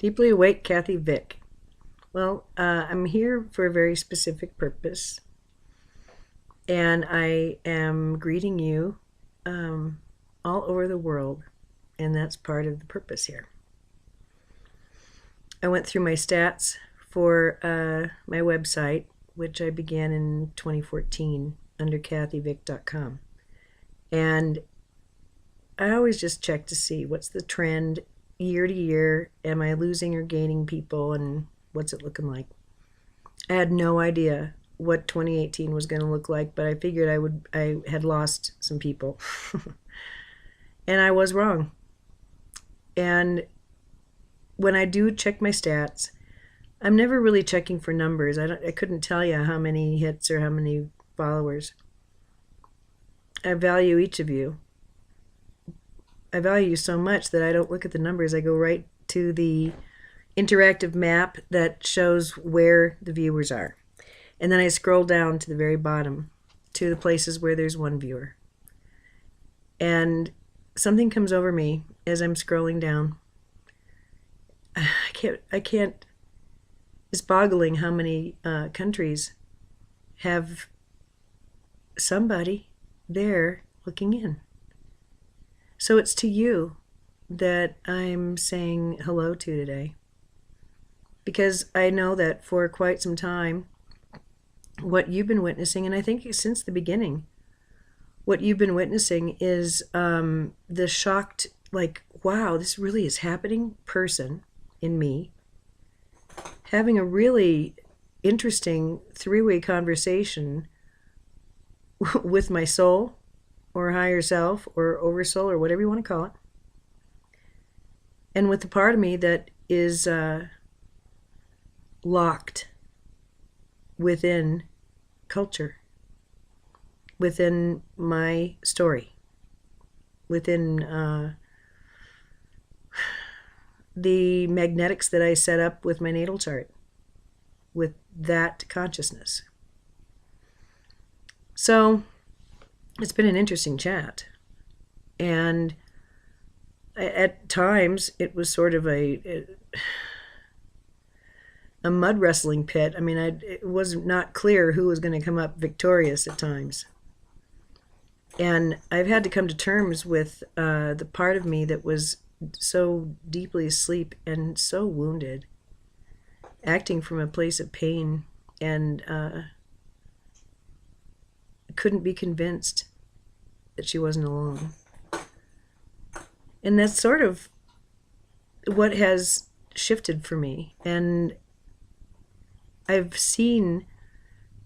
Deeply Awake, Kathy Vick. Well, I'm here for a very specific purpose, and I am greeting you all over the world, and that's part of the purpose here. I went through my stats for my website, which I began in 2014 under kathyvick.com, and I always just check to see what's the trend year to year. Am I losing or gaining people, and what's it looking like? I had no idea what 2018 was going to look like, but I figured I had lost some people. And I was wrong. And when I do check my stats, I'm never really checking for numbers. I couldn't tell you how many hits or how many followers. I value each of you. I value you so much that I don't look at the numbers. I go right to the interactive map that shows where the viewers are. And then I scroll down to the very bottom to the places where there's one viewer. And something comes over me as I'm scrolling down. I can't, it's boggling how many countries have somebody there looking in. So it's to you that I'm saying hello to today. Because I know that for quite some time, what you've been witnessing, and I think since the beginning, what you've been witnessing is the shocked, like, wow, this really is happening person in me, having a really interesting three-way conversation with my soul, or higher self, or oversoul, or whatever you want to call it, and with the part of me that is locked within culture, within my story, within the magnetics that I set up with my natal chart, with that consciousness. So it's been an interesting chat, and at times it was sort of a mud wrestling pit. I mean, it was not clear who was going to come up victorious at times. And I've had to come to terms with the part of me that was so deeply asleep and so wounded, acting from a place of pain, and couldn't be convinced that she wasn't alone. And that's sort of what has shifted for me. And I've seen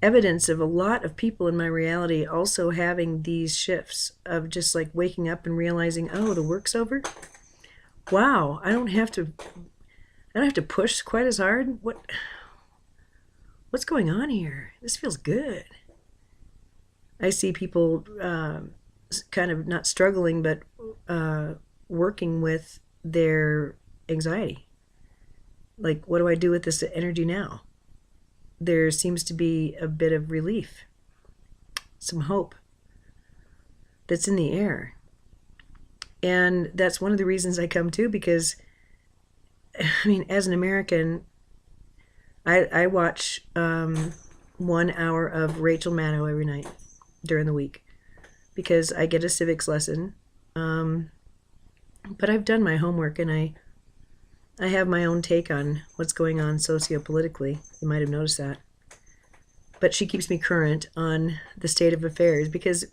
evidence of a lot of people in my reality also having these shifts of just like waking up and realizing, oh, the work's over. Wow, I don't have to push quite as hard. What's going on here? This feels good. I see people kind of not struggling, but working with their anxiety. Like, what do I do with this energy now? There seems to be a bit of relief, some hope that's in the air. And that's one of the reasons I come to, because, I mean, as an American, I watch 1 hour of Rachel Maddow every night during the week, because I get a civics lesson. But I've done my homework, and I have my own take on what's going on sociopolitically. You might have noticed that. But she keeps me current on the state of affairs because,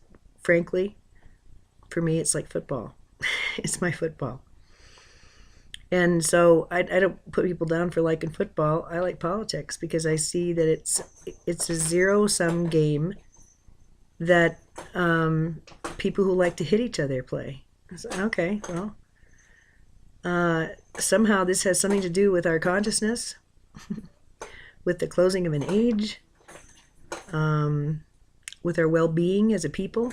frankly, for me, it's like football. It's my football. And so I don't put people down for liking football. I like politics because I see that it's a zero-sum game that people who like to hit each other play. So, okay, well, somehow this has something to do with our consciousness, with the closing of an age, with our well-being as a people,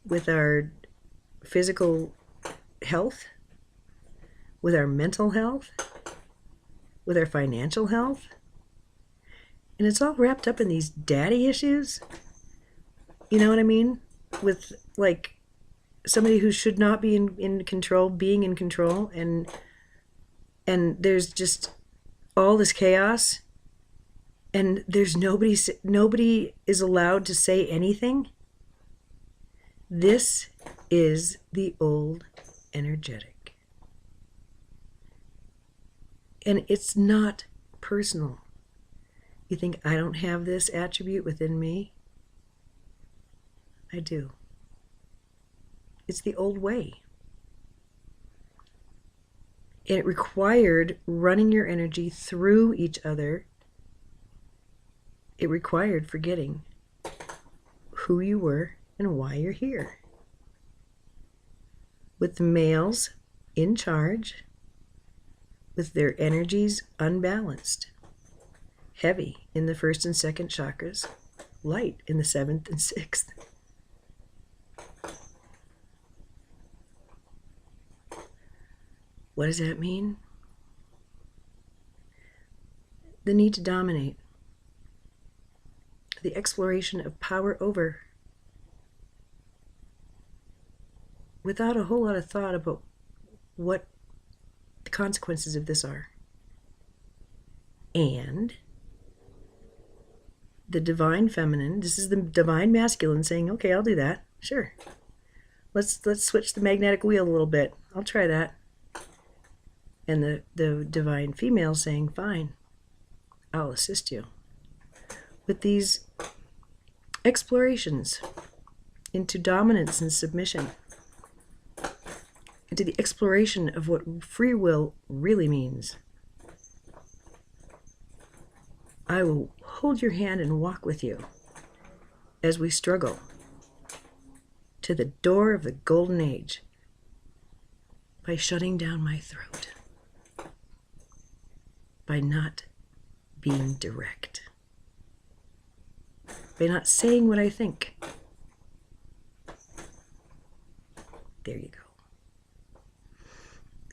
with our physical health, with our mental health, with our financial health. And it's all wrapped up in these daddy issues. You know what I mean? With, like, somebody who should not be in control, being in control, and and there's just all this chaos, and there's nobody is allowed to say anything. This is the old energetic. And it's not personal. You think I don't have this attribute within me? I do. It's the old way. And it required running your energy through each other. It required forgetting who you were and why you're here. With the males in charge, with their energies unbalanced, heavy in the first and second chakras, light in the seventh and sixth. What does that mean? The need to dominate. The exploration of power over, without a whole lot of thought about what the consequences of this are. And the divine feminine, this is the divine masculine saying, okay, I'll do that. Sure. Let's switch the magnetic wheel a little bit. I'll try that. And the divine female saying, fine, I'll assist you. With these explorations into dominance and submission, into the exploration of what free will really means. I will hold your hand and walk with you as we struggle to the door of the golden age by shutting down my throat, by not being direct, by not saying what I think. There you go.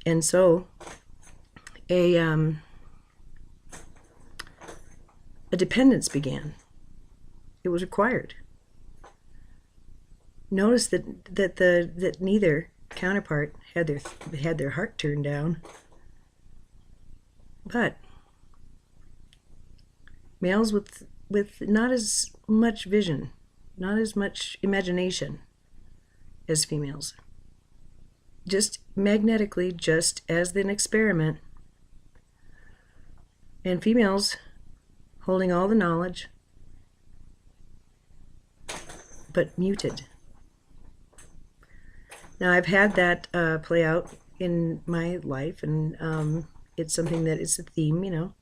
And so a dependence began. It was required. Notice that neither counterpart had their heart turned down, but males with not as much vision, not as much imagination as females. Just magnetically, just as an experiment. And females holding all the knowledge, but muted. Now, I've had that play out in my life, and it's something that is a theme, you know.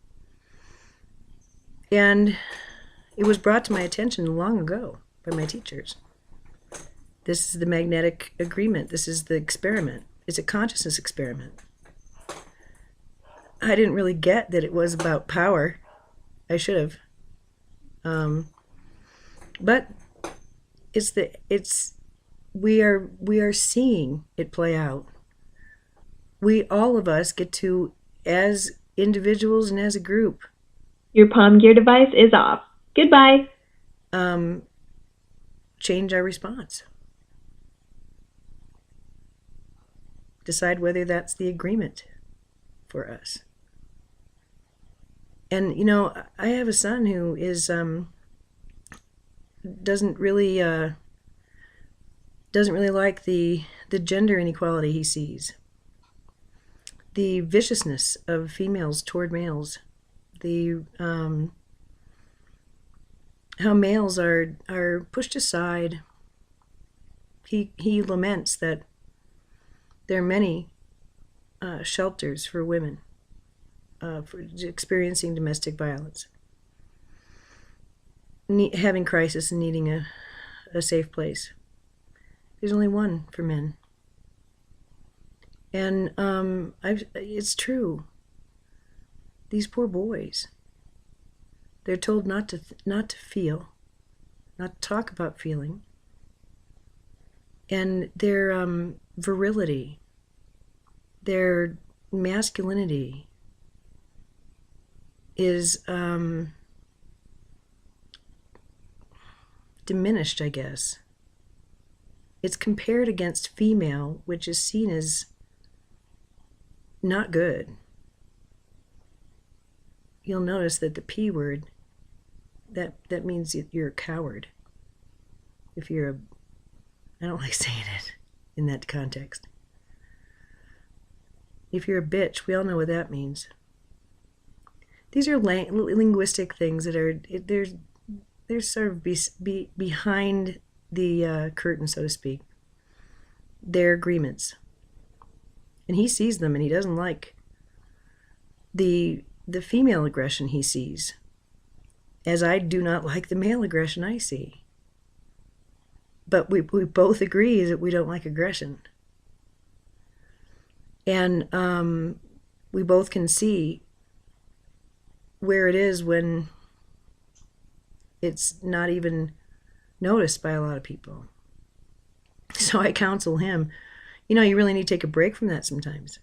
And it was brought to my attention long ago by my teachers. This is the magnetic agreement. This is the experiment. It's a consciousness experiment. I didn't really get that it was about power. I should have. But we are seeing it play out. All of us get to, as individuals and as a group. Your Palm Gear device is off. Goodbye. Change our response. Decide whether that's the agreement for us. And, you know, I have a son who is, doesn't really like the gender inequality he sees. The viciousness of females toward males. The, how males are pushed aside. He laments that there are many shelters for women for experiencing domestic violence, having crisis and needing a safe place. There's only one for men. And it's true. These poor boys, they're told not to feel, not to talk about feeling. And their virility, their masculinity is diminished, I guess. It's compared against female, which is seen as not good. you'll notice that the P word, that means you're a coward. If you're a, I don't like saying it in that context. If you're a bitch, we all know what that means. These are linguistic things that are, they're sort of behind the curtain, so to speak. They're agreements. And he sees them, and he doesn't like the female aggression he sees, as I do not like the male aggression I see. But we both agree that we don't like aggression. And we both can see where it is when it's not even noticed by a lot of people. So I counsel him, you really need to take a break from that sometimes.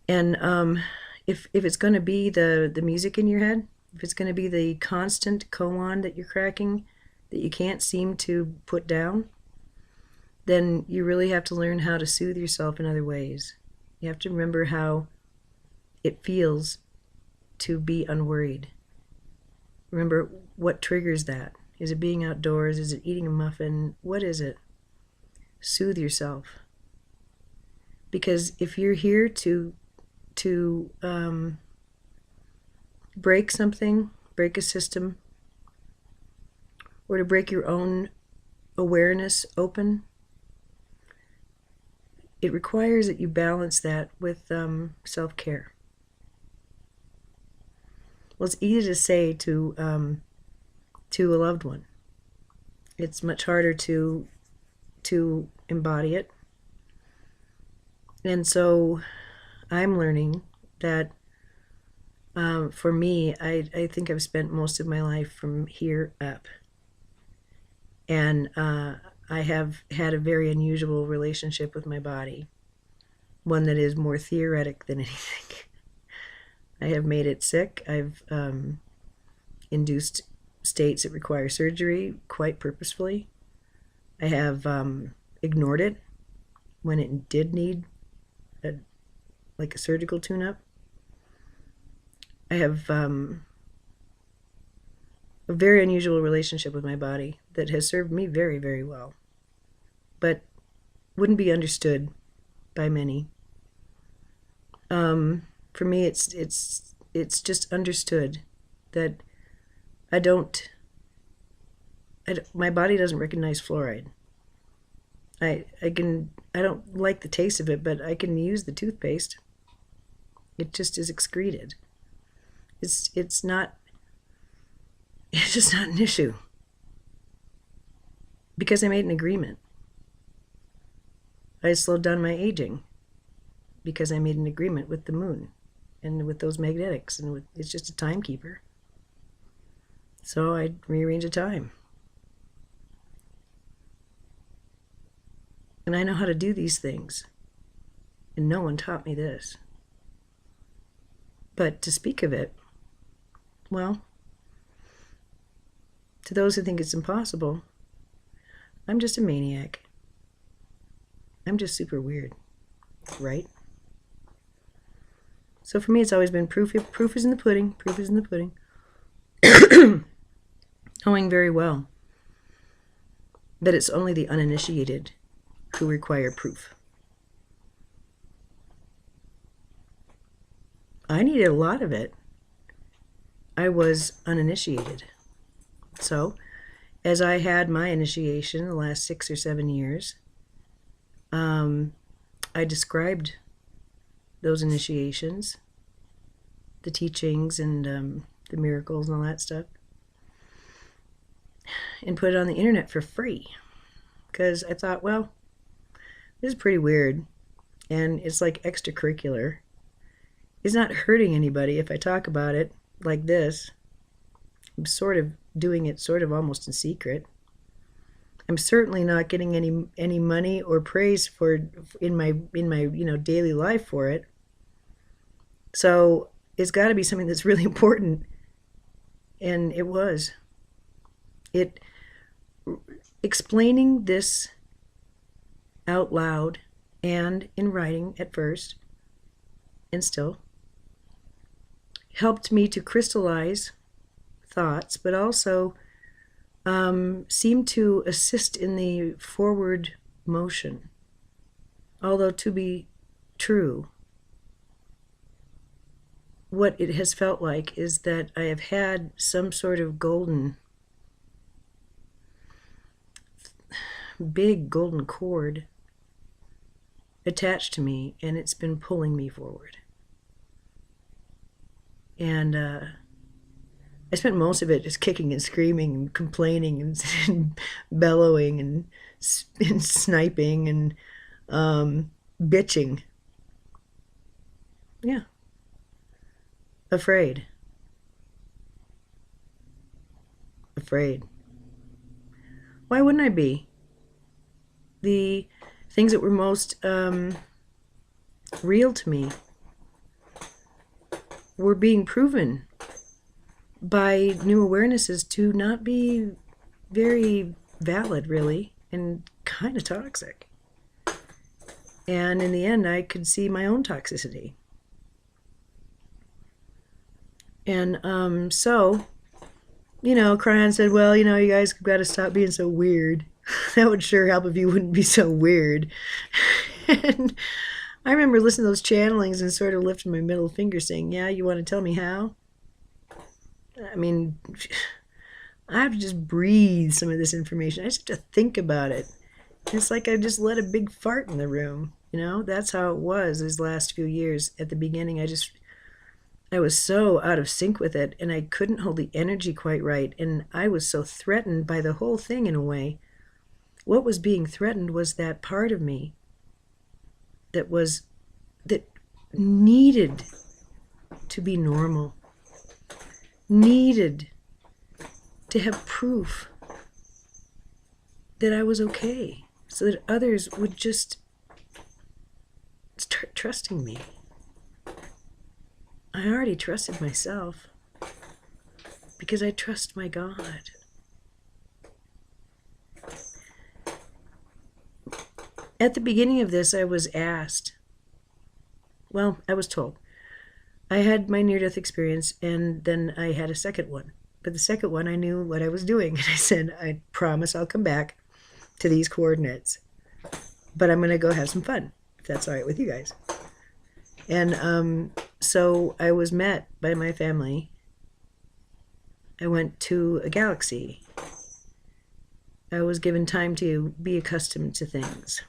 And if it's going to be the music in your head, if it's going to be the constant koan that you're cracking that you can't seem to put down, then you really have to learn how to soothe yourself in other ways. You have to remember how it feels to be unworried. Remember what triggers that. Is it being outdoors? Is it eating a muffin? What is it? Soothe yourself. Because if you're here to break something, break a system, or to break your own awareness open, it requires that you balance that with self-care. Well, it's easy to say to a loved one. It's much harder to embody it. And so I'm learning that for me, I think I've spent most of my life from here up. And I have had a very unusual relationship with my body, one that is more theoretic than anything. I have made it sick. I've induced states that require surgery quite purposefully. I have ignored it when it did need a surgical tune-up. I have a very unusual relationship with my body that has served me very, very well, but wouldn't be understood by many. For me, it's just understood that my body doesn't recognize fluoride. I don't like the taste of it, but I can use the toothpaste. It just is excreted. It's just not an issue. Because I made an agreement. I slowed down my aging because I made an agreement with the moon and with those magnetics, and it's just a timekeeper. So I rearrange a time. And I know how to do these things. And no one taught me this. But to speak of it, well, to those who think it's impossible, I'm just a maniac. I'm just super weird, right? So for me, it's always been proof is in the pudding. Proof is in the pudding. Knowing very well that it's only the uninitiated who require proof. I needed a lot of it. I was uninitiated. So, as I had my initiation the last 6 or 7 years, I described those initiations, the teachings and the miracles and all that stuff, and put it on the internet for free. Because I thought, well, this is pretty weird, and it's like extracurricular. It's not hurting anybody if I talk about it like this. I'm sort of doing it sort of almost in secret. I'm certainly not getting any money or praise for in my daily life for it. So it's got to be something that's really important, and it was. Explaining this out loud and in writing at first, and still, helped me to crystallize thoughts, but also seemed to assist in the forward motion. Although, to be true, what it has felt like is that I have had some sort of big golden cord attached to me, and it's been pulling me forward. And I spent most of it just kicking and screaming and complaining and bellowing and sniping and bitching. Yeah. Afraid. Why wouldn't I be? The things that were most real to me were being proven by new awarenesses to not be very valid, really, and kind of toxic. And in the end, I could see my own toxicity. And so, Cryon said, well, you guys have got to stop being so weird. That would sure help if you wouldn't be so weird. And I remember listening to those channelings and sort of lifting my middle finger saying, yeah, you want to tell me how? I mean, I have to just breathe some of this information. I just have to think about it. It's like I just let a big fart in the room. That's how it was these last few years. At the beginning, I was so out of sync with it, and I couldn't hold the energy quite right, and I was so threatened by the whole thing in a way. What was being threatened was that part of me that needed to be normal, needed to have proof that I was okay, so that others would just start trusting me. I already trusted myself because I trust my God. At the beginning of this, I was told. I had my near-death experience, and then I had a second one. But the second one, I knew what I was doing. And I said, I promise I'll come back to these coordinates. But I'm going to go have some fun, if that's all right with you guys. And so I was met by my family. I went to a galaxy. I was given time to be accustomed to things.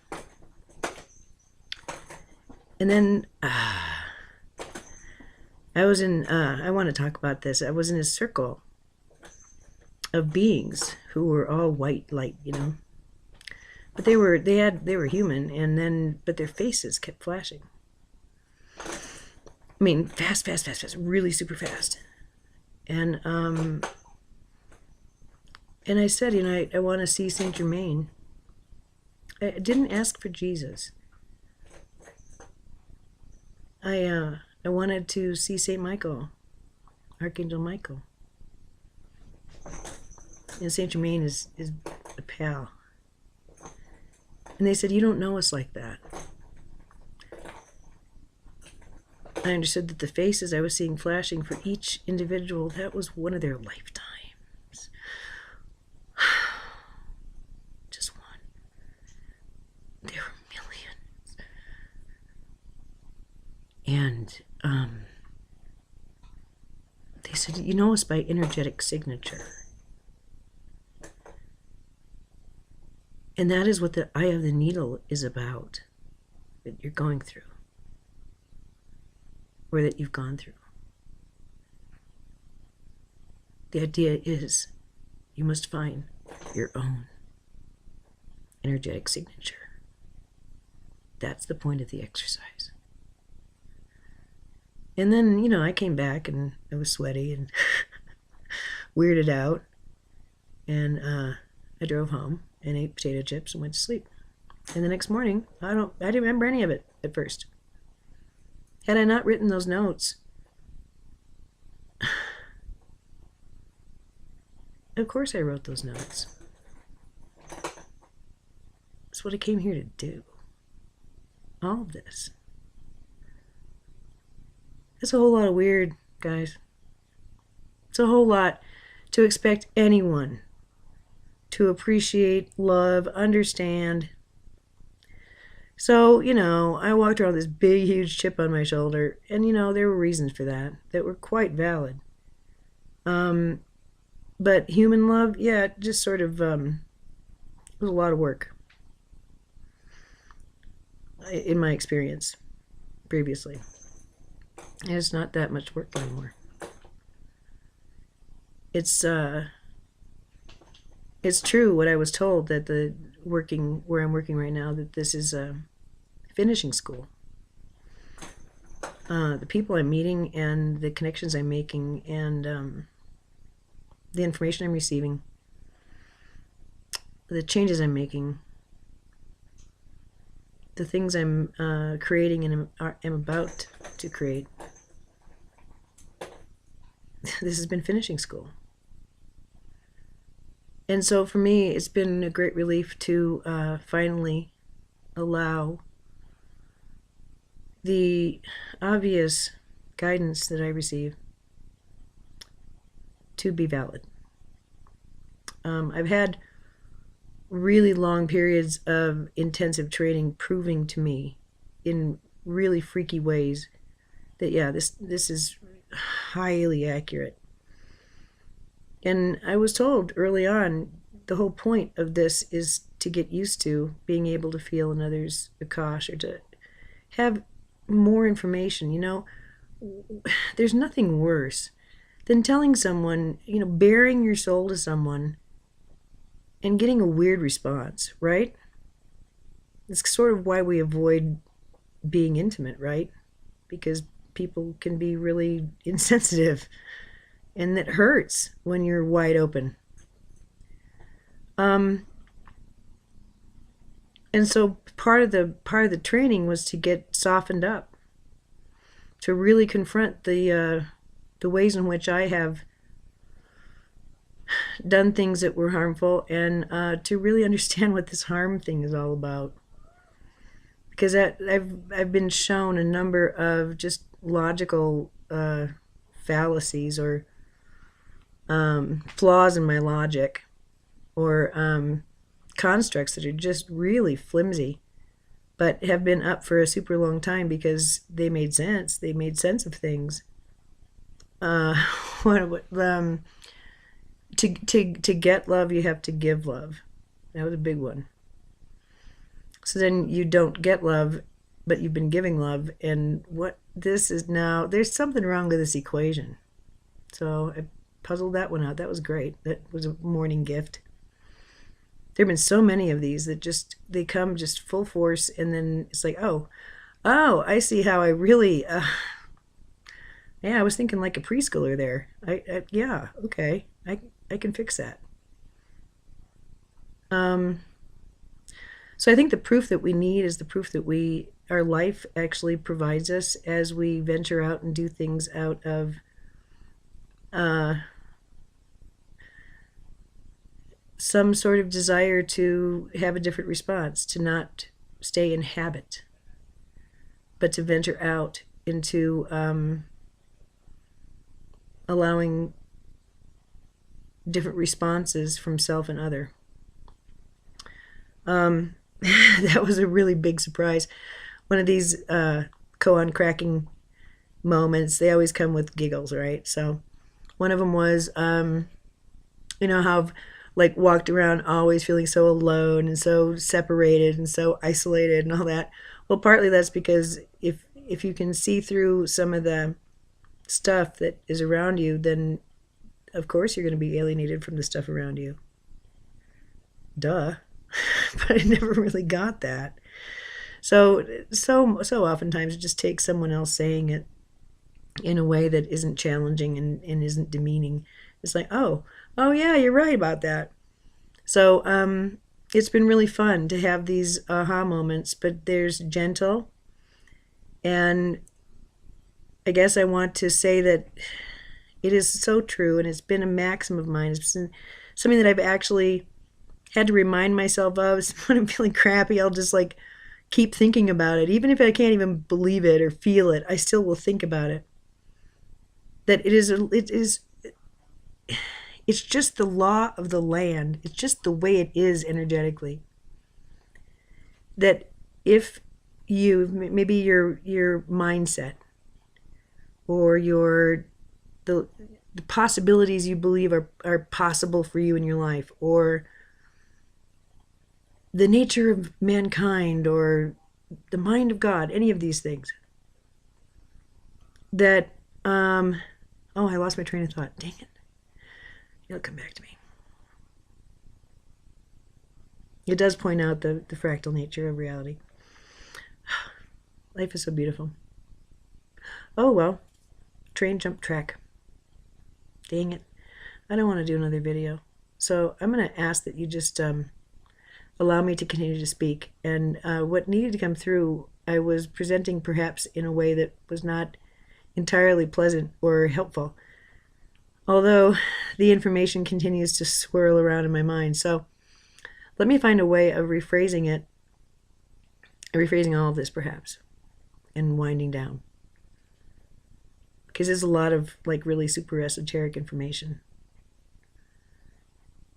And then I was I want to talk about this. I was in a circle of beings who were all white light, But they were human, but their faces kept flashing. I mean, fast, really super fast. And I said, I want to see Saint Germain. I didn't ask for Jesus. I wanted to see Saint Michael, Archangel Michael. Saint Germain is a pal. And they said, you don't know us like that. I understood that the faces I was seeing flashing for each individual, that was one of their lifetimes. Just one. There were millions. And they said, you know us by energetic signature. And that is what the eye of the needle is about, that you're going through. Or that you've gone through. The idea is you must find your own energetic signature. That's the point of the exercise. And then, I came back and I was sweaty and weirded out. And I drove home and ate potato chips and went to sleep. And the next morning, I didn't remember any of it at first. Had I not written those notes, of course I wrote those notes. That's what I came here to do. All of this. There's a whole lot of weird guys. It's a whole lot to expect anyone to appreciate, love, understand. So, I walked around with this big, huge chip on my shoulder, and, there were reasons for that were quite valid. But human love, yeah, it just sort of, it was a lot of work, in my experience, previously. And it's not that much work anymore. It's true what I was told, that where I'm working right now, that this is a finishing school. The people I'm meeting and the connections I'm making and the information I'm receiving, the changes I'm making, the things I'm creating and am about to create. This has been finishing school. And so for me, it's been a great relief to finally allow the obvious guidance that I receive to be valid. I've had really long periods of intensive training proving to me in really freaky ways that, yeah, this is highly accurate. And I was told early on, the whole point of this is to get used to being able to feel another's akash, or to have more information. There's nothing worse than telling someone, bearing your soul to someone and getting a weird response, right? It's sort of why we avoid being intimate, right? Because people can be really insensitive, and that hurts when you're wide open. And so part of the training was to get softened up, to really confront the ways in which I have done things that were harmful, and to really understand what this harm thing is all about. Because I've been shown a number of just logical fallacies, or flaws in my logic, or constructs that are just really flimsy, but have been up for a super long time because they made sense. They made sense of things. To get love, you have to give love. That was a big one. So then you don't get love, but you've been giving love, and what this is now, there's something wrong with this equation. So I puzzled that one out. That was great. That was a morning gift. There have been so many of these that they come just full force, and then it's like, oh, I see how I really, yeah, I was thinking like a preschooler there. Yeah, okay, I can fix that. So I think the proof that we need is the proof that our life actually provides us as we venture out and do things out of some sort of desire to have a different response, to not stay in habit, but to venture out into allowing different responses from self and other. That was a really big surprise. One of these koan cracking moments, they always come with giggles, right? So one of them was, how I've like walked around always feeling so alone and so separated and so isolated and all that. Well, partly that's because if you can see through some of the stuff that is around you, then of course you're going to be alienated from the stuff around you. Duh. But I never really got that. So oftentimes it just takes someone else saying it in a way that isn't challenging and isn't demeaning. It's like, oh yeah, you're right about that. So it's been really fun to have these aha moments, but there's gentle. And I guess I want to say that it is so true, and it's been a maxim of mine. It's been something that I've actually had to remind myself of. When I'm feeling crappy, I'll just like keep thinking about it. Even if I can't even believe it or feel it, I still will think about it. that it's just the law of the land. It's just the way it is energetically. That if maybe your mindset or the possibilities you believe are possible for you in your life, or the nature of mankind, or the mind of God, any of these things, that oh, I lost my train of thought. Dang it. It'll come back to me. It does point out the fractal nature of reality. Life is so beautiful. Oh, well. Train jumped track. Dang it. I don't want to do another video. So I'm going to ask that you just allow me to continue to speak. And what needed to come through, I was presenting perhaps in a way that was not entirely pleasant or helpful, although the information continues to swirl around in my mind. So let me find a way of rephrasing it, rephrasing all of this perhaps, and winding down. Because there's a lot of like really super esoteric information.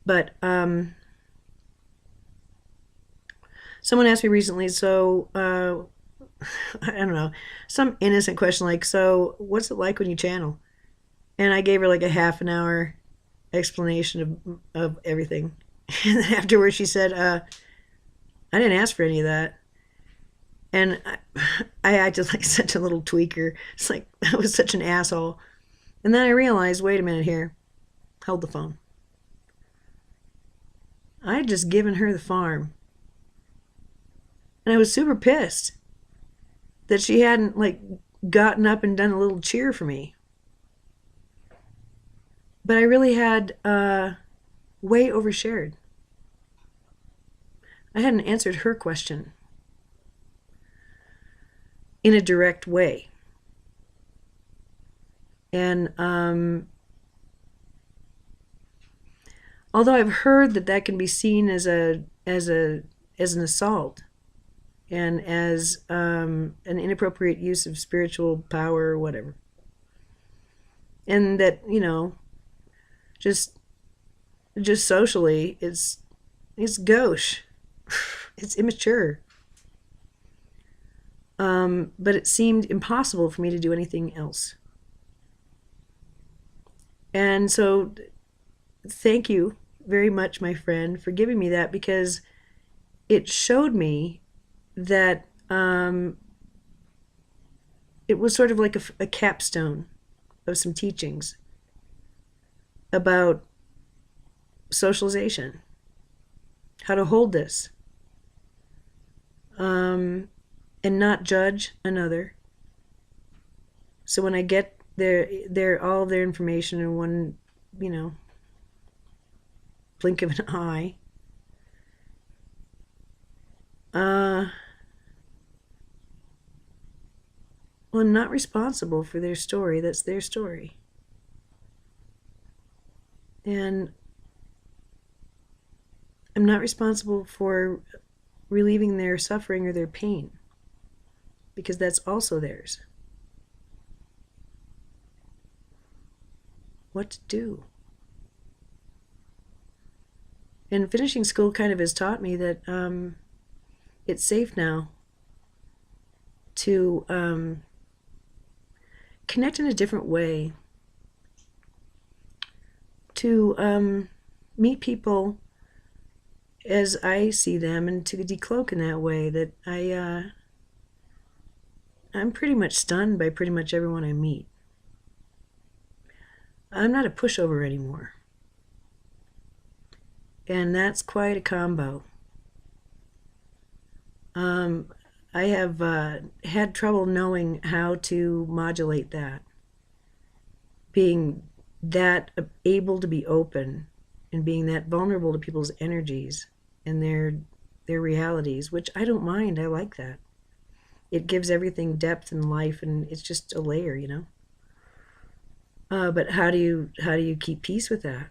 But someone asked me recently, so I don't know, some innocent question like, so what's it like when you channel? And I gave her like a half an hour explanation of everything. And then afterwards she said, I didn't ask for any of that. And I acted like such a little tweaker. It's like, I was such an asshole. And then I realized, wait a minute here. Hold the phone. I had just given her the farm. And I was super pissed that she hadn't like gotten up and done a little cheer for me. But I really had way overshared. I hadn't answered her question in a direct way. And although I've heard that can be seen as an assault and as an inappropriate use of spiritual power or whatever, and that, you know, just socially it's gauche. It's immature. But it seemed impossible for me to do anything else. And so thank you very much, my friend, for giving me that, because it showed me that it was sort of like a capstone of some teachings about socialization, how to hold this, and not judge another. So when I get all of their information in one, you know, blink of an eye, well, I'm not responsible for their story. That's their story. And I'm not responsible for relieving their suffering or their pain, because that's also theirs. What to do? And finishing school kind of has taught me that it's safe now to connect in a different way, to meet people as I see them, and to decloak in that way. That I'm pretty much stunned by pretty much everyone I meet. I'm not a pushover anymore. And that's quite a combo. I have had trouble knowing how to modulate that. Being that able to be open and being that vulnerable to people's energies and their realities, which I don't mind. I like that. It gives everything depth and life, and it's just a layer, you know. But how do you keep peace with that?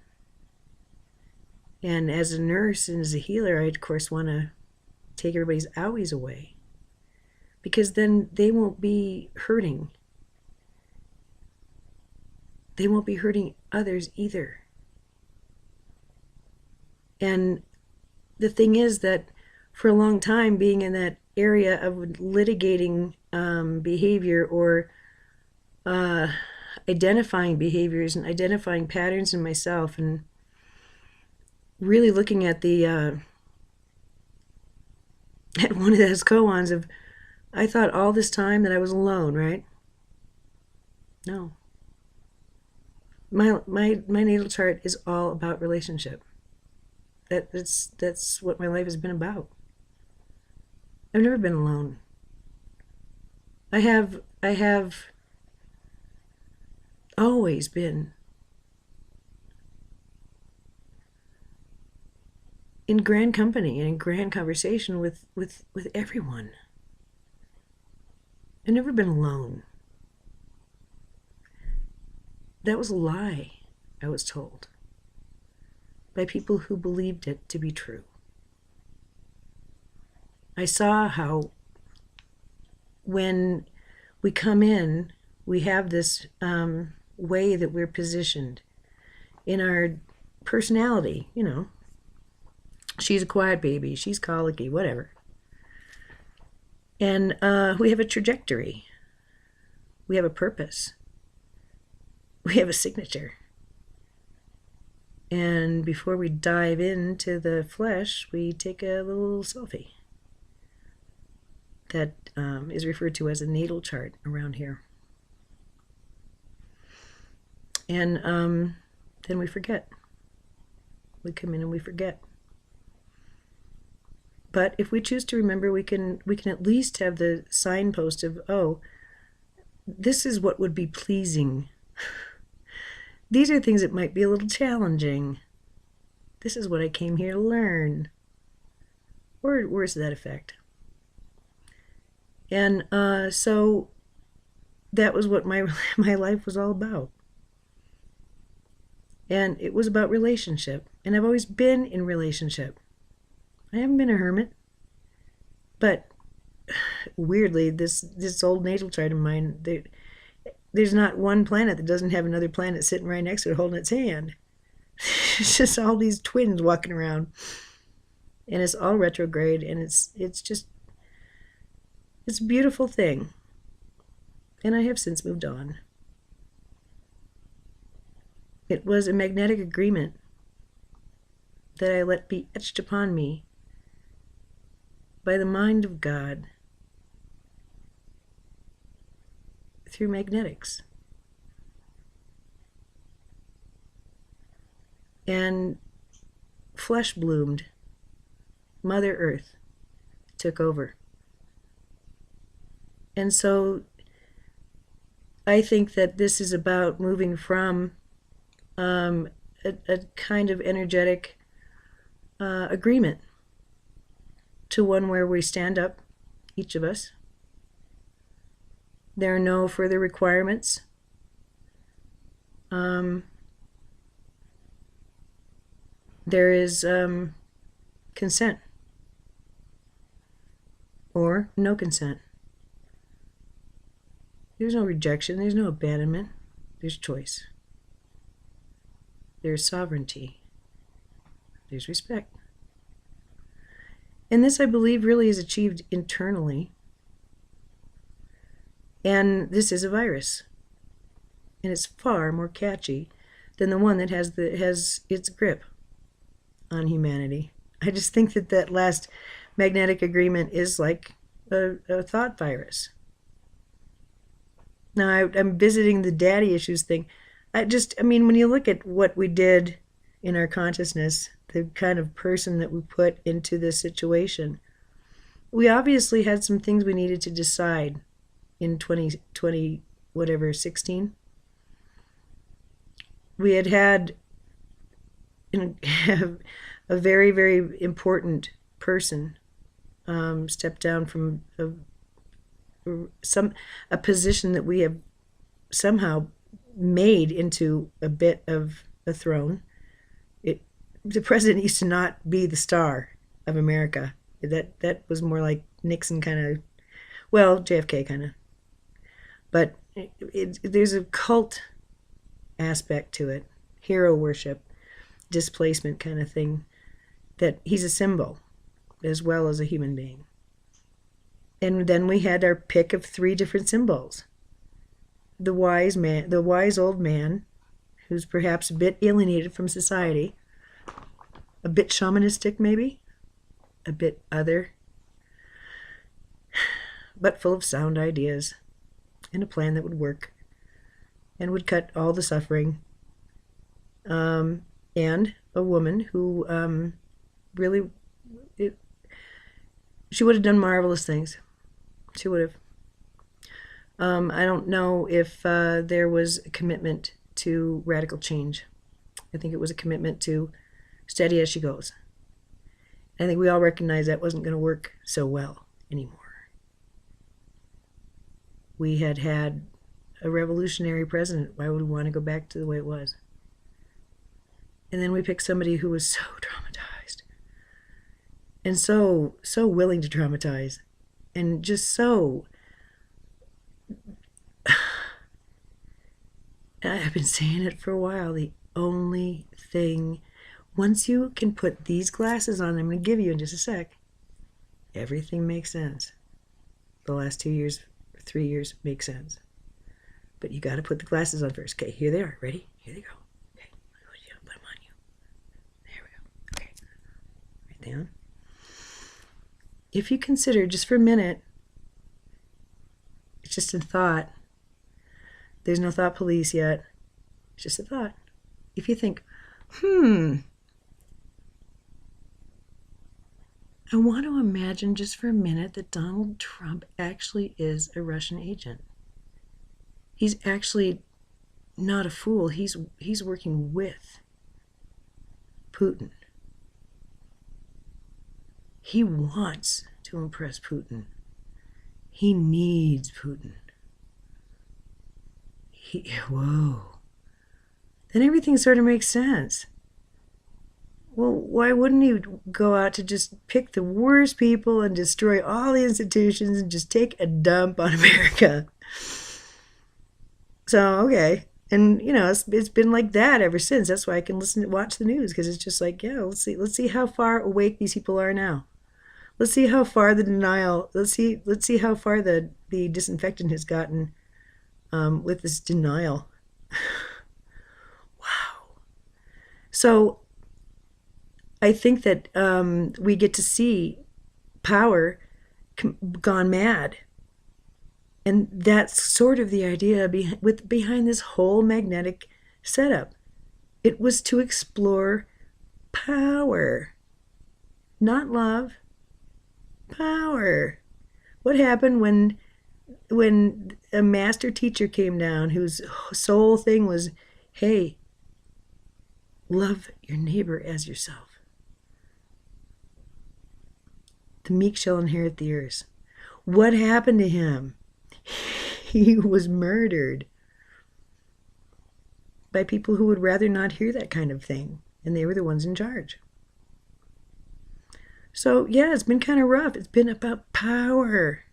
And as a nurse and as a healer, I of course want to take everybody's owies away, because then they won't be hurting. they won't be hurting others either. And the thing is that for a long time, being in that area of litigating behavior or identifying behaviors and identifying patterns in myself, and really looking at the at one of those koans of, I thought all this time that I was alone, right? No. My natal chart is all about relationship. That's what my life has been about. I've never been alone. I have always been in grand company and in grand conversation with everyone. I've never been alone. That was a lie, I was told, by people who believed it to be true. I saw how when we come in, we have this way that we're positioned in our personality. You know, she's a quiet baby, she's colicky, whatever. And we have a trajectory. We have a purpose. We have a signature. And before we dive into the flesh, we take a little selfie that is referred to as a natal chart around here. And then we forget. We come in and we forget. But if we choose to remember, we can at least have the signpost of, oh, this is what would be pleasing. These are things that might be a little challenging. This is what I came here to learn. Or words to that effect. And so that was what my life was all about. And it was about relationship. And I've always been in relationship. I haven't been a hermit. But weirdly, this old natal chart of mine, there's not one planet that doesn't have another planet sitting right next to it holding its hand. It's just all these twins walking around. And it's all retrograde, and it's a beautiful thing. And I have since moved on. It was a magnetic agreement that I let be etched upon me by the mind of God through magnetics. And flesh bloomed. Mother Earth took over. And so I think that this is about moving from a kind of energetic agreement to one where we stand up, each of us. There are no further requirements. There is consent or no consent. There's no rejection, there's no abandonment, there's choice. There's sovereignty. There's respect. And this, I believe, really is achieved internally. And this is a virus. And it's far more catchy than the one that has its grip on humanity. I just think that last magnetic agreement is like a thought virus. Now, I'm visiting the daddy issues thing. When you look at what we did in our consciousness, the kind of person that we put into this situation, we obviously had some things we needed to decide in 2020, whatever, 16. We had a very, very important person step down from a position that we have somehow made into a bit of a throne. The president used to not be the star of America. That was more like Nixon kind of, well, JFK kind of. But there's a cult aspect to it, hero worship, displacement kind of thing, that he's a symbol as well as a human being. And then we had our pick of 3 different symbols. The wise man, the wise old man, who's perhaps a bit alienated from society, a bit shamanistic maybe, a bit other, but full of sound ideas and a plan that would work and would cut all the suffering. And a woman who really, she would have done marvelous things. She would have. I don't know if there was a commitment to radical change. I think it was a commitment to steady as she goes. I think we all recognize that wasn't going to work so well anymore. We had a revolutionary president. Why would we want to go back to the way it was? And then we picked somebody who was so traumatized and so willing to traumatize and just so... I've been saying it for a while. The only thing, once you can put these glasses on, I'm going to give you in just a sec, everything makes sense. The last 2 years, 3 years make sense. But you got to put the glasses on first. Okay, here they are. Ready? Here they go. Okay, put them on you. There we go. Okay, right down. If you consider just for a minute, it's just a thought. There's no thought police yet. It's just a thought. If you think, I want to imagine just for a minute that Donald Trump actually is a Russian agent. He's actually not a fool. He's working with Putin. He wants to impress Putin. He needs Putin. Whoa. Then everything sort of makes sense. Well, why wouldn't he go out to just pick the worst people and destroy all the institutions and just take a dump on America? So, okay. And, it's been like that ever since. That's why I can watch the news, because it's just like, yeah, let's see how far awake these people are now. Let's see how far the denial, let's see how far the disinfectant has gotten with this denial. Wow. So I think that we get to see power gone mad. And that's sort of the idea behind this whole magnetic setup. It was to explore power, not love. Power. What happened when a master teacher came down whose sole thing was, hey, love your neighbor as yourself? The meek shall inherit the earth. What happened to him? He was murdered by people who would rather not hear that kind of thing, and they were the ones in charge. So, yeah, it's been kind of rough. It's been about power.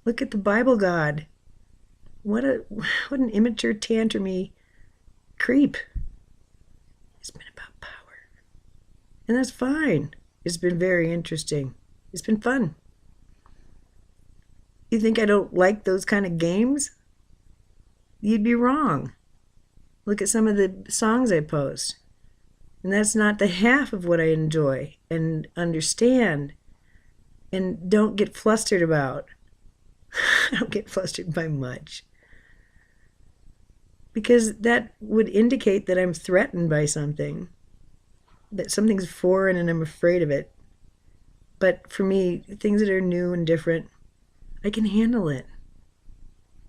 Look at the Bible God. What an immature, tantrumy creep. It's been about power. And that's fine. It's been very interesting. It's been fun. You think I don't like those kind of games? You'd be wrong. Look at some of the songs I post. And that's not the half of what I enjoy and understand and don't get flustered about. I don't get flustered by much. Because that would indicate that I'm threatened by something, that something's foreign and I'm afraid of it. But for me, things that are new and different, I can handle it.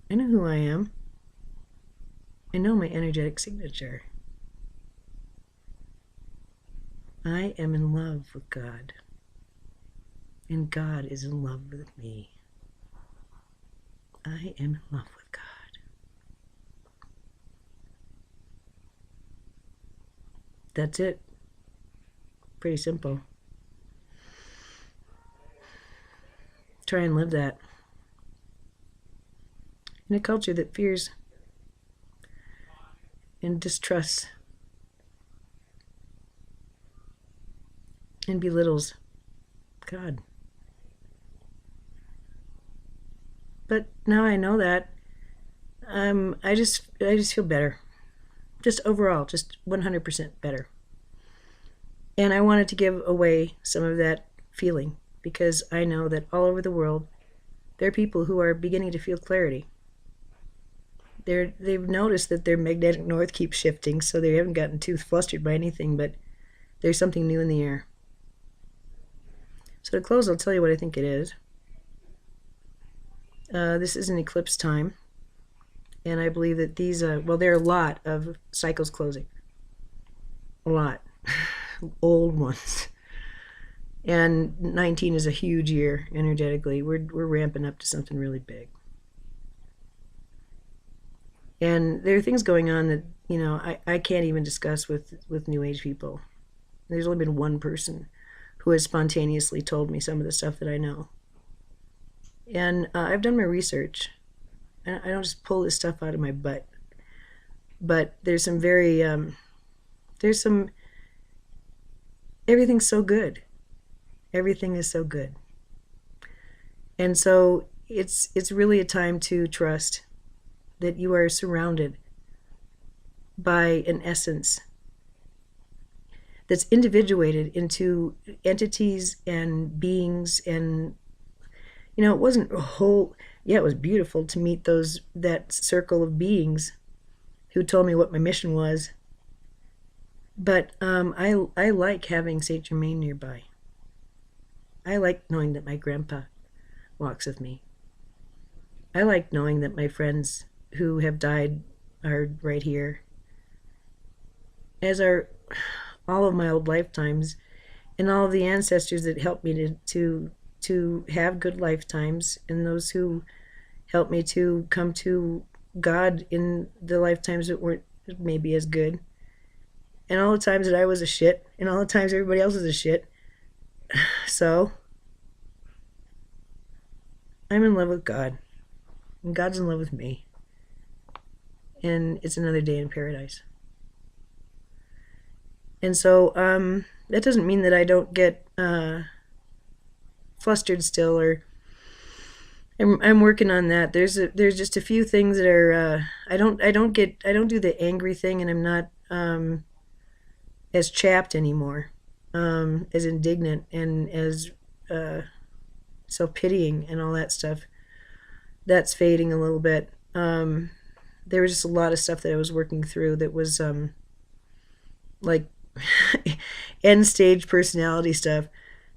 I know who I am. I know my energetic signature. I am in love with God, and God is in love with me. I am in love with God. That's it. Pretty simple. Try and live that. In a culture that fears and distrusts and belittles God. But now I know that, I just feel better. Just overall, just 100% better. And I wanted to give away some of that feeling because I know that all over the world there are people who are beginning to feel clarity. They've noticed that their magnetic north keeps shifting, so they haven't gotten too flustered by anything, but there's something new in the air. So to close, I'll tell you what I think it is. This is an eclipse time, and I believe that these, there are a lot of cycles closing. A lot. Old ones. And 19 is a huge year energetically. We're ramping up to something really big. And there are things going on that, I can't even discuss with New Age people. There's only been one person who has spontaneously told me some of the stuff that I know. And I've done my research. I don't just pull this stuff out of my butt. But there's some very, everything's so good. Everything is so good. And so it's really a time to trust that you are surrounded by an essence that's individuated into entities and beings. And it wasn't a whole, it was beautiful to meet that circle of beings who told me what my mission was. But I like having Saint Germain nearby. I like knowing that my grandpa walks with me. I like knowing that my friends who have died are right here, as are all of my old lifetimes and all of the ancestors that helped me to have good lifetimes, and those who helped me to come to God in the lifetimes that weren't maybe as good, and all the times that I was a shit, and all the times everybody else was a shit. So I'm in love with God, and God's in love with me, and it's another day in paradise. And so that doesn't mean that I don't get flustered still, or I'm working on that. There's just a few things that are I don't do the angry thing, and I'm not as chapped anymore, as indignant and as self-pitying and all that stuff. That's fading a little bit. There was just a lot of stuff that I was working through that was like end stage personality stuff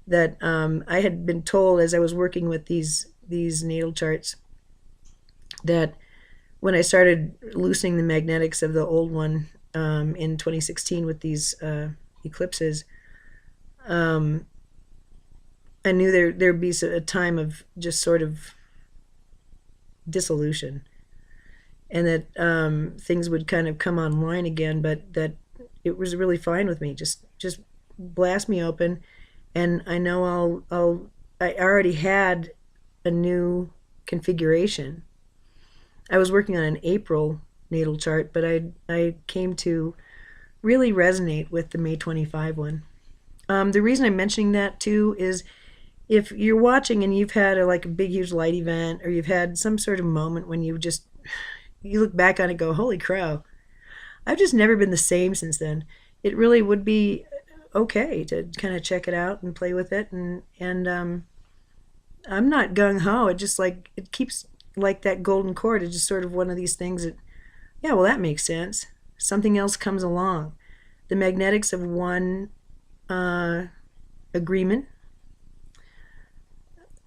that I had been told as I was working with these natal charts, that when I started loosening the magnetics of the old one in 2016 with these eclipses, I knew there'd be a time of just sort of dissolution, and that things would kind of come online again, but that it was really fine with me. Just blast me open, and I know I already had a new configuration. I was working on an April natal chart, but I came to really resonate with the May 25 one. The reason I'm mentioning that too is if you're watching and you've had a big huge light event, or you've had some sort of moment when you look back on it and go, holy crow, I've just never been the same since then. It really would be okay to kind of check it out and play with it, and I'm not gung-ho. It just it keeps like that golden cord. It's just sort of one of these things that, yeah, well, that makes sense. Something else comes along. The magnetics of one agreement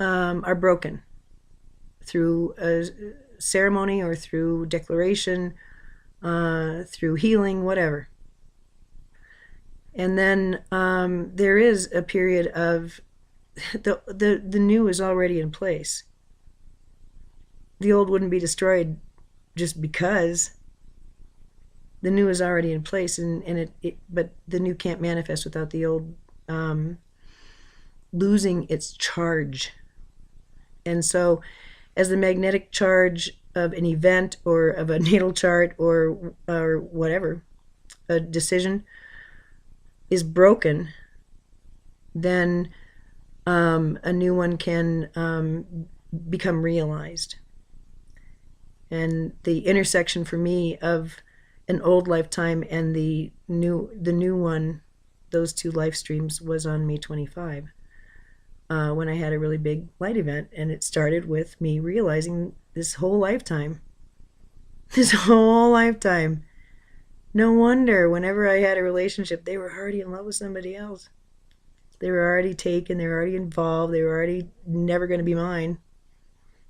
are broken through a ceremony or through declaration, through healing, whatever. And then there is a period of the new is already in place. The old wouldn't be destroyed just because. The new is already in place, but the new can't manifest without the old losing its charge. And so as the magnetic charge an event or of a natal chart or whatever, a decision is broken, then a new one can become realized. And the intersection for me of an old lifetime and the new one, those two life streams, was on May 25, when I had a really big light event, and it started with me realizing this whole lifetime. No wonder whenever I had a relationship, they were already in love with somebody else. They were already taken, they were already involved, they were already never going to be mine.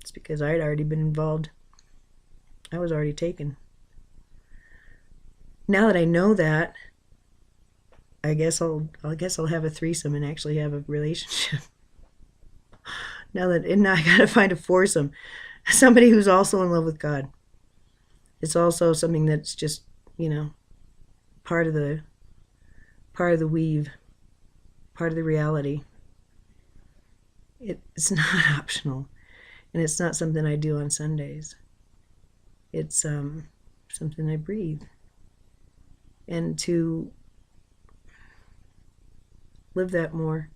It's because I had already been involved. I was already taken. Now that I know that, I guess I'll have a threesome and actually have a relationship. Now I gotta find a foursome, somebody who's also in love with God. It's also something that's just, part of the weave, part of the reality. It's not optional, and it's not something I do on Sundays. It's something I breathe. And to live that more.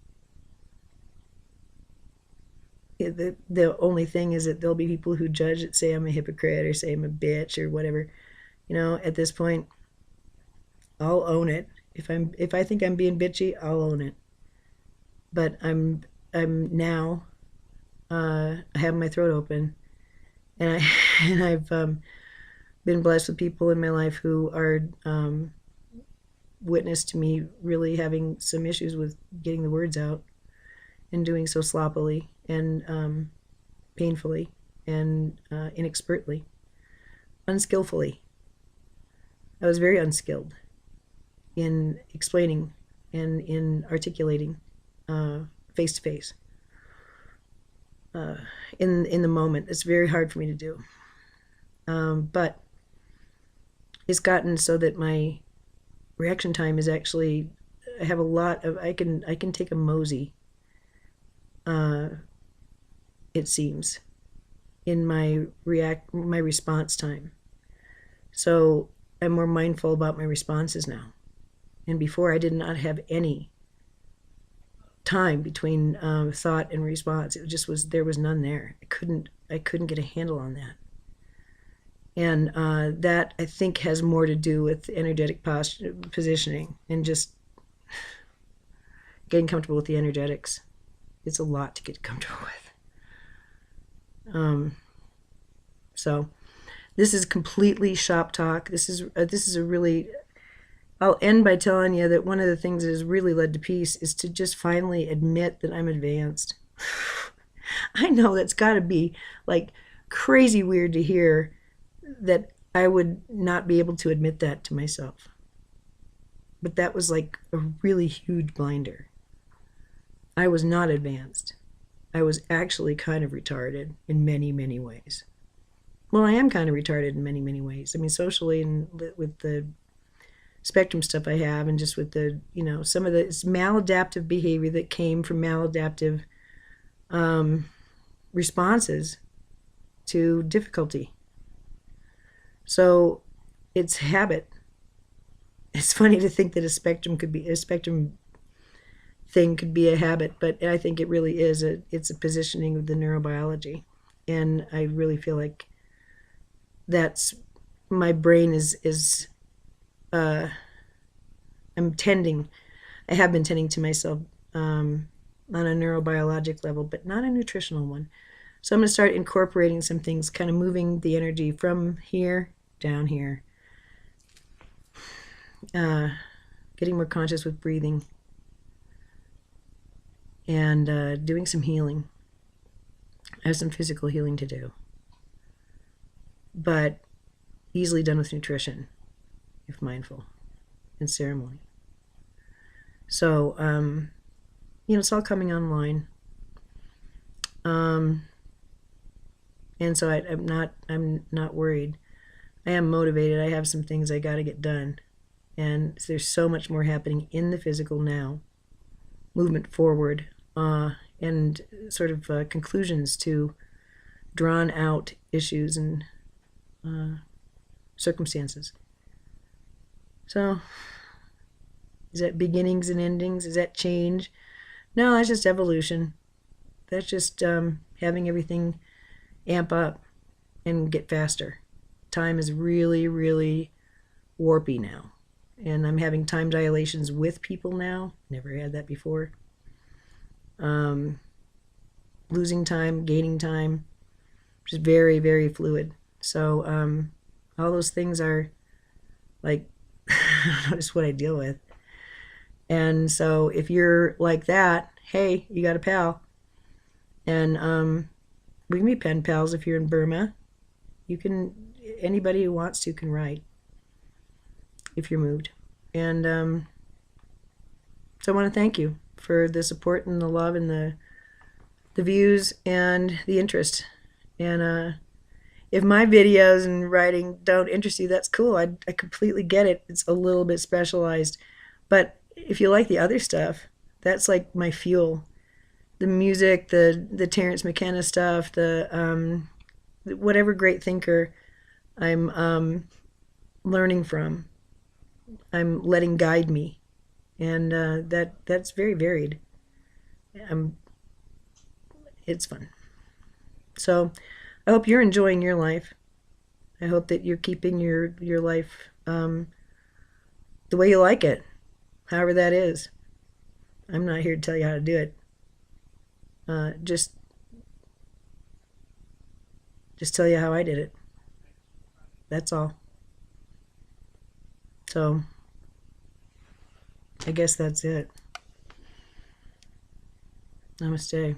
The only thing is that there'll be people who judge it, say I'm a hypocrite or say I'm a bitch or whatever. At this point, I'll own it. If I think I'm being bitchy, I'll own it. But I'm now I have my throat open, and I've been blessed with people in my life who are witness to me really having some issues with getting the words out and doing so sloppily and painfully and inexpertly, unskillfully. I was very unskilled in explaining and in articulating face to face in the moment. It's very hard for me to do, but it's gotten so that my reaction time is actually, I have a lot of, I can take a mosey, it seems, in my response time. So I'm more mindful about my responses now. And before, I did not have any time between thought and response. It just was, there was none there. I couldn't get a handle on that. And that, I think, has more to do with energetic positioning and just getting comfortable with the energetics. It's a lot to get comfortable with. So this is completely shop talk. This is a really, I'll end by telling you that one of the things that has really led to peace is to just finally admit that I'm advanced. I know that's got to be like crazy weird to hear, that I would not be able to admit that to myself. But that was like a really huge blinder. I was not advanced. I was actually kind of retarded in many, many ways. Well, I am kind of retarded in many, many ways. I mean, socially and with the spectrum stuff I have, and just with the, some of the maladaptive behavior that came from maladaptive responses to difficulty. So it's habit. It's funny to think that a spectrum thing could be a habit, but I think it really is. It's a positioning of the neurobiology. And I really feel like that's, my brain is I have been tending to myself on a neurobiologic level, but not a nutritional one. So I'm going to start incorporating some things, kind of moving the energy from here down here, getting more conscious with breathing, and doing some healing. I have some physical healing to do, but easily done with nutrition, if mindful, and ceremony. So, it's all coming online. And so I'm not worried. I am motivated. I have some things I got to get done. And there's so much more happening in the physical now. Movement forward, and sort of conclusions to drawn out issues and circumstances. So, is that beginnings and endings? Is that change? No, that's just evolution. That's just having everything amp up and get faster. Time is really, really warpy now. And I'm having time dilations with people now. Never had that before. Losing time, gaining time, just very, very fluid. So all those things are like just what I deal with. And so if you're like that, hey, you got a pal. And we can be pen pals if you're in Burma. You can, anybody who wants to can write if you're moved. And so I want to thank you for the support and the love and the views and the interest. And if my videos and writing don't interest you, that's cool. I completely get it. It's a little bit specialized. But if you like the other stuff, that's like my fuel. The music, the Terence McKenna stuff, the whatever great thinker I'm learning from, I'm letting guide me. And that's very varied. It's fun. So I hope you're enjoying your life. I hope that you're keeping your life the way you like it, however that is. I'm not here to tell you how to do it. Just tell you how I did it. That's all. So I guess that's it. Namaste.